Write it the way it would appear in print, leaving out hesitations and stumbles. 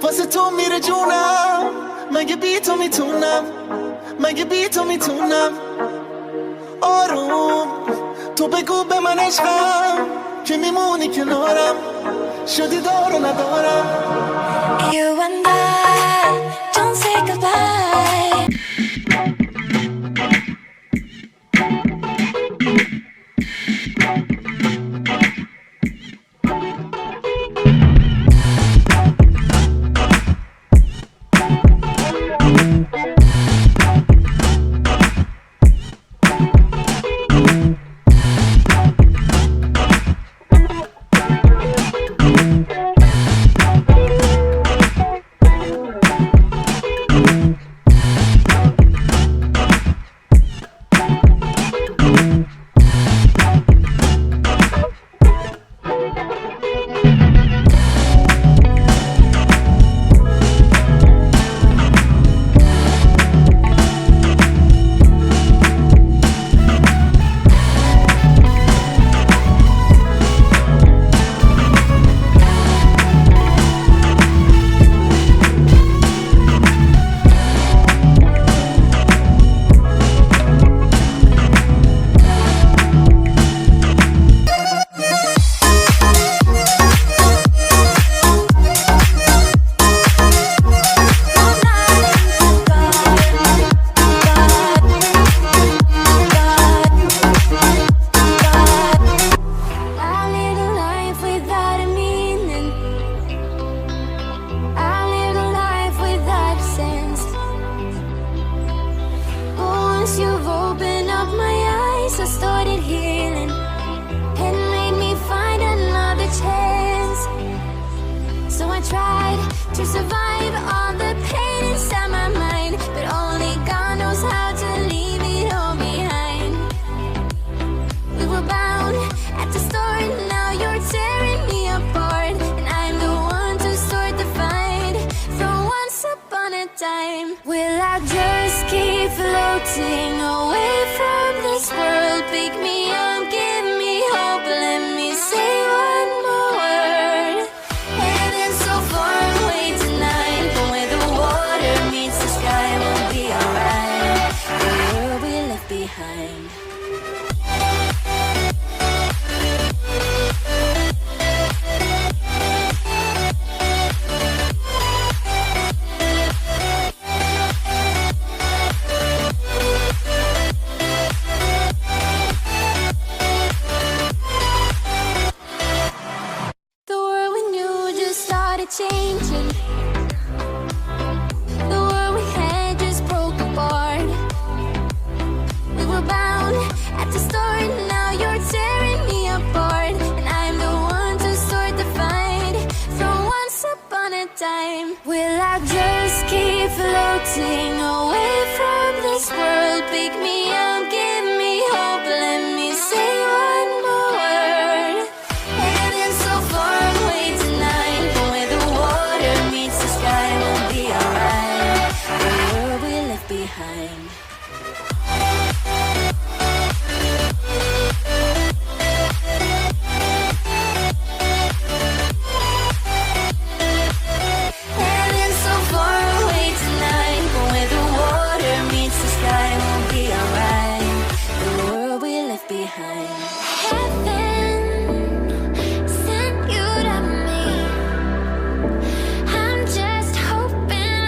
واسه تو میره جونم، مگه بی تو میتونم، مگه بی تو میتونم. آروم تو بگو به من عشقم که میمونی کنارم، شدی دارو ندارم. You and I don't say goodbye. You've opened up my eyes, I started healing and made me find another chance. So I tried to survive all the pain inside my mind, but only God knows how to leave it all behind. We were bound at the start, now you're tearing me apart, and I'm the one to start the fight from once upon a time. Will I just keep floating away from this world? Pick me up, give me hope, let me say one more word. Heaven's so far away tonight, but where the water meets the sky, we'll be alright. The world we left behind. Changing. The world we had just broke apart. We were bound at the start, now you're tearing me apart, and I'm the one to start the fight from once upon a time. Will I just keep floating away from this world? Pick me